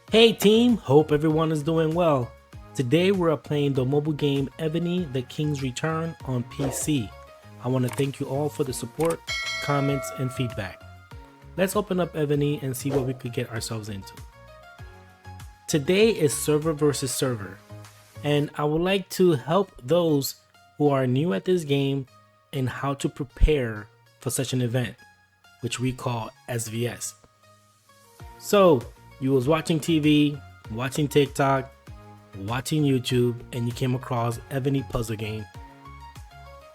Hey team, hope everyone is doing well. Today we're playing the mobile game Evony, The King's Return on PC. I want to thank you all for the support, comments, and feedback. Let's open up Evony and see what we could get ourselves into. Today is server versus server, and I would like to help those who are new at this game in how to prepare for such an event, which we call SVS. So, you was watching TV, watching TikTok, watching YouTube, and you came across Evony puzzle game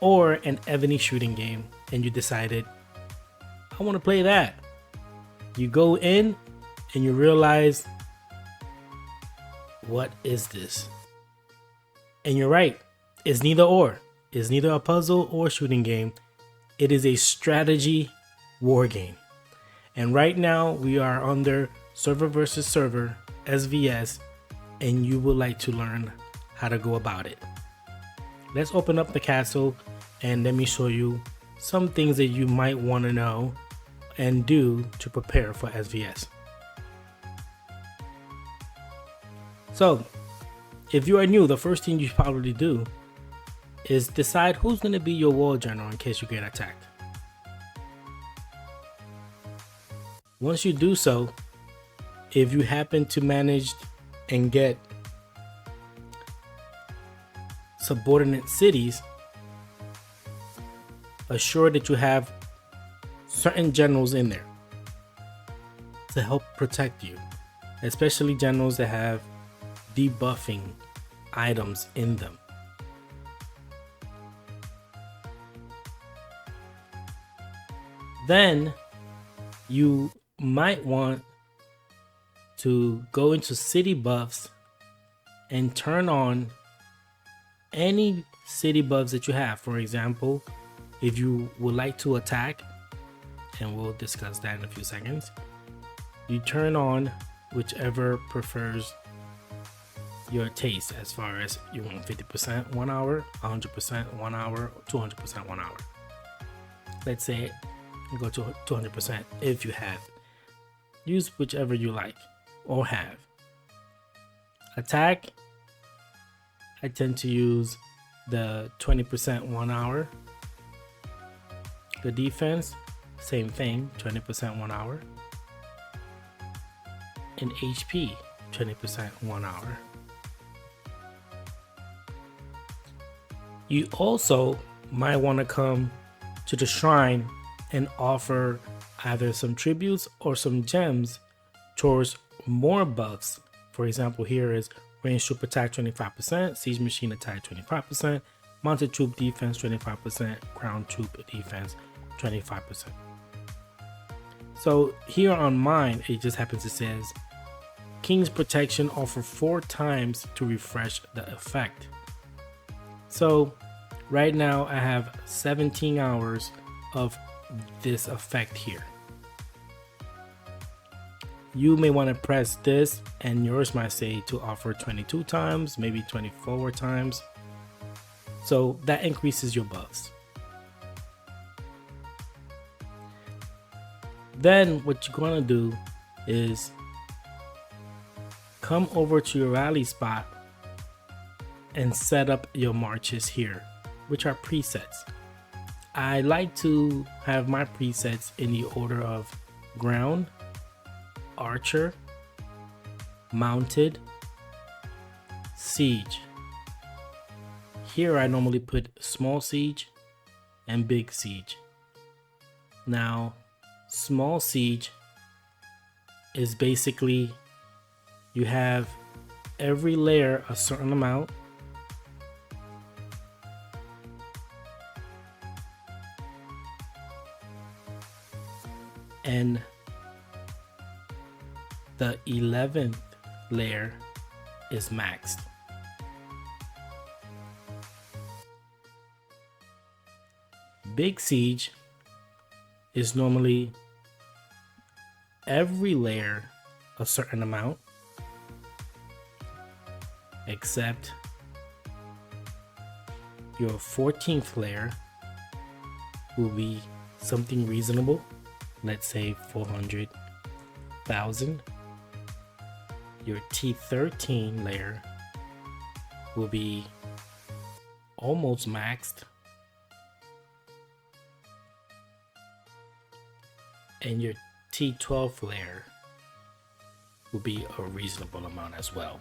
or an Evony shooting game, and you decided, I want to play that. You go in and you realize, what is this? And you're right, it's neither or. It's neither a puzzle or shooting game. It is a strategy war game. And right now we are under server versus server, SVS, and you would like to learn how to go about it. Let's open up the castle and let me show you some things that you might want to know and do to prepare for SVS. So, if you are new, the first thing you probably do is decide who's going to be your wall general in case you get attacked. Once you do so, if you happen to manage and get subordinate cities, assure that you have certain generals in there to help protect you, especially generals that have debuffing items in them. Then you might want to go into city buffs and turn on any city buffs that you have. For example, if you would like to attack, and we'll discuss that in a few seconds, you turn on whichever prefers your taste, as far as you want 50% 1 hour, 100% 1 hour, or 200% 1 hour. Let's say you go to 200% if you have. Use whichever you like or have. Attack, I tend to use the 20% 1 hour. The defense, same thing, 20% 1 hour. And HP, 20% 1 hour. You also might want to come to the shrine and offer either some tributes or some gems towards more buffs. For example, here is range troop attack 25%, siege machine attack 25%, mounted troop defense 25%, ground troop defense 25%. So here on mine, it just happens to says King's Protection offer 4 times to refresh the effect. So right now I have 17 hours of this effect here. You may want to press this, and yours might say to offer 22 times, maybe 24 times. So that increases your buffs. Then what you're going to do is come over to your rally spot and set up your marches here, which are presets. I like to have my presets in the order of ground, archer, mounted, siege. Here I normally put small siege and big siege. Now, small siege is basically you have every layer a certain amount. And the 11th layer is maxed. Big siege is normally every layer a certain amount, except your 14th layer will be something reasonable, let's say 400,000. your T13 layer will be almost maxed, and your T12 layer will be a reasonable amount as well.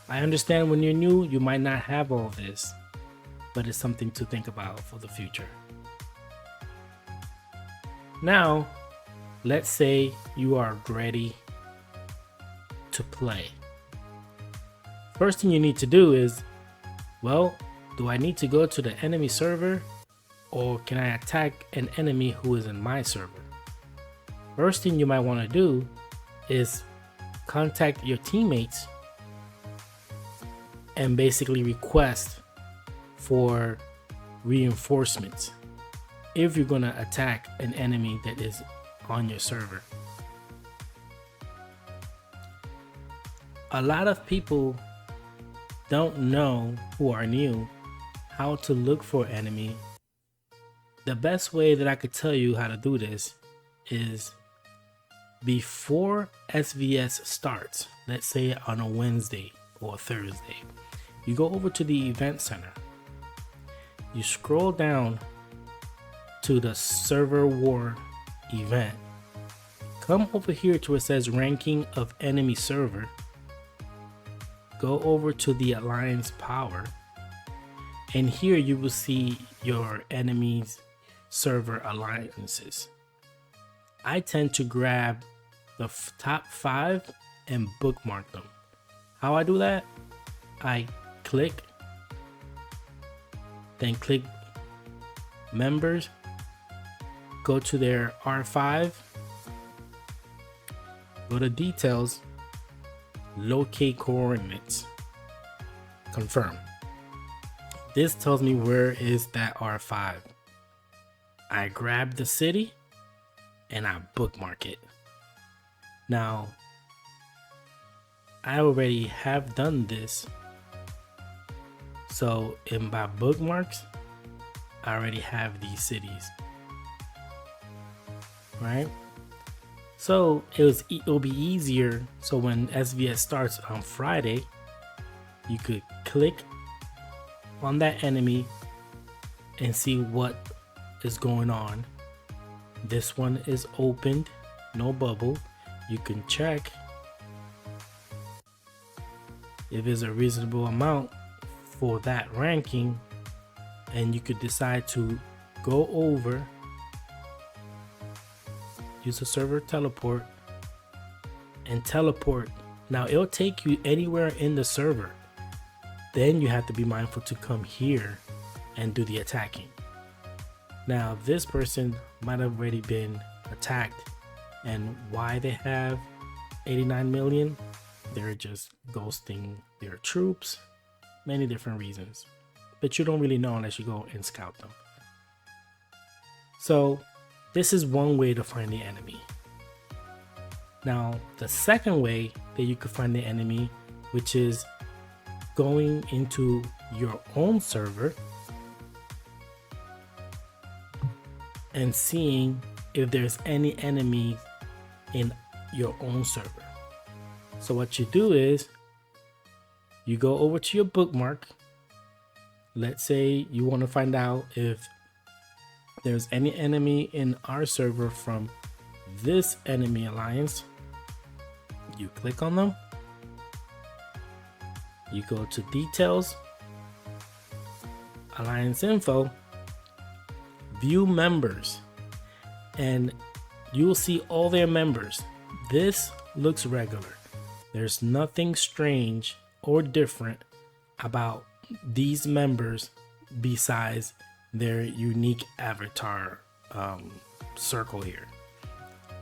I understand when you're new, you might not have all this, but it's something to think about for the future. Now, let's say you are ready to play. First thing you need to do is, well, do I need to go to the enemy server, or can I attack an enemy who is in my server? First thing you might want to do is contact your teammates and basically request for reinforcements if you're going to attack an enemy that is on your server. A lot of people don't know, who are new, how to look for enemy. The best way that I could tell you how to do this is before SVS starts, let's say on a Wednesday or Thursday, you go over to the event center, you scroll down to the server war event, come over here to where it says ranking of enemy server, go over to the alliance power, and here you will see your enemy's server alliances. I tend to grab the top 5 and bookmark them. How I do that? I click, then click members, go to their R5, go to details, locate coordinates, confirm. This tells me where is that R5. I grab the city and I bookmark it. Now, I already have done this, so in my bookmarks, I already have these cities, right? So it'll be easier. So when SVS starts on Friday, you could click on that enemy and see what is going on. This one is opened, no bubble. You can check if it's a reasonable amount for that ranking, and you could decide to go over, use a server teleport, and teleport. Now it'll take you anywhere in the server. Then you have to be mindful to come here and do the attacking. Now this person might have already been attacked, and why they have 89 million, they're just ghosting their troops, many different reasons, but you don't really know unless you go and scout them. So this is one way to find the enemy. Now the second way that you could find the enemy, which is going into your own server and seeing if there's any enemy in your own server. So what you do is you go over to your bookmark. Let's say you want to find out if there's any enemy in our server from this enemy alliance. You click on them, you go to details, alliance info, view members, and you'll see all their members. This looks regular. There's nothing strange or different about these members besides their unique avatar circle here.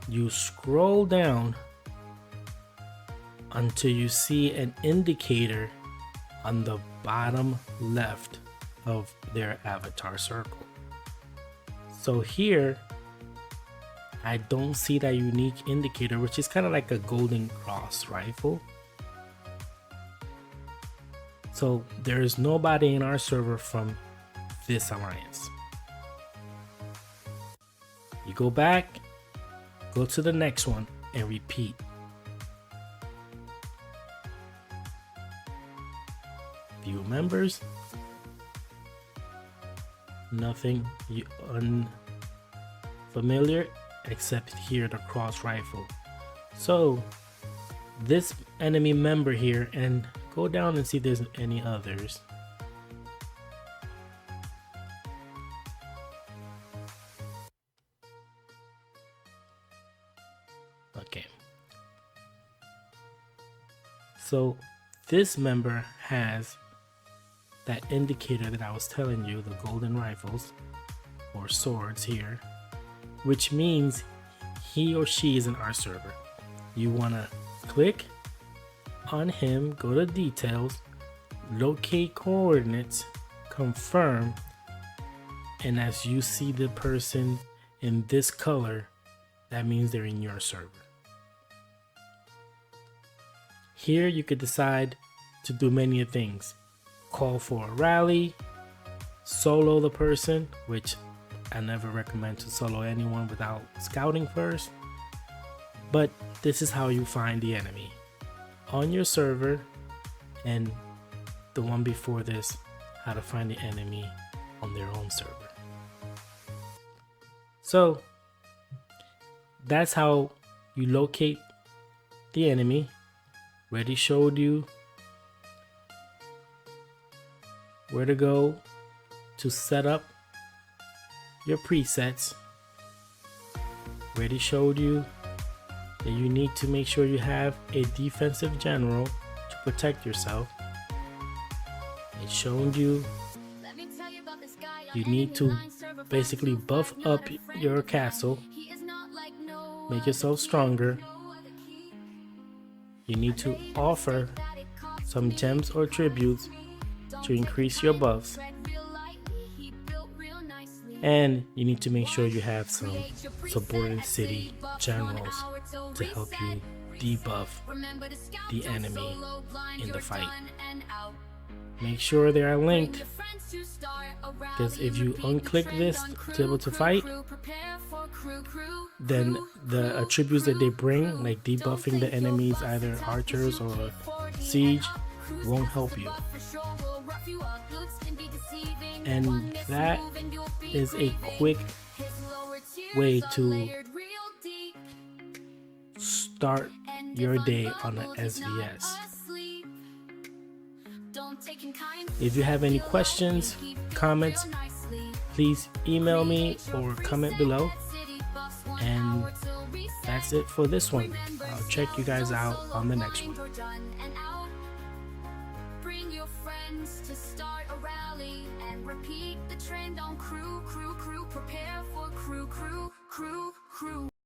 You scroll down until you see an indicator on the bottom left of their avatar circle. So here I don't see that unique indicator, which is kind of like a golden cross rifle. So there is nobody in our server from this alliance. You go back, go to the next one, and repeat. View members. Nothing unfamiliar except here the cross rifle. So this enemy member here, and go down and see if there's any others. Okay. So this member has that indicator that I was telling you, the golden rifles or swords here, which means he or she is in our server. You want to click on him, go to details, locate coordinates, confirm, and as you see the person in this color, that means they're in your server. Here you could decide to do many things. Call for a rally, solo the person, which I never recommend to solo anyone without scouting first. But this is how you find the enemy on your server, and the one before this, how to find the enemy on their own server. So that's how you locate the enemy. Already showed you where to go to set up your presets. Already showed you that you need to make sure you have a defensive general to protect yourself. It showed you you need to basically buff up your castle, make yourself stronger. You need to offer some gems or tributes to increase your buffs, and you need to make sure you have some subordinate city generals to help you debuff the enemy in the fight. Make sure they are linked, because if you unclick this to be able to fight, then the attributes that they bring, like debuffing the enemies, either archers or siege, won't help you. And that is a quick way to start your day on an SVS. If you have any questions, comments, please email me or comment below. And that's it for this one. I'll check you guys out on the next one. Bring your friends to start a rally and repeat the trend on crew, prepare for crew.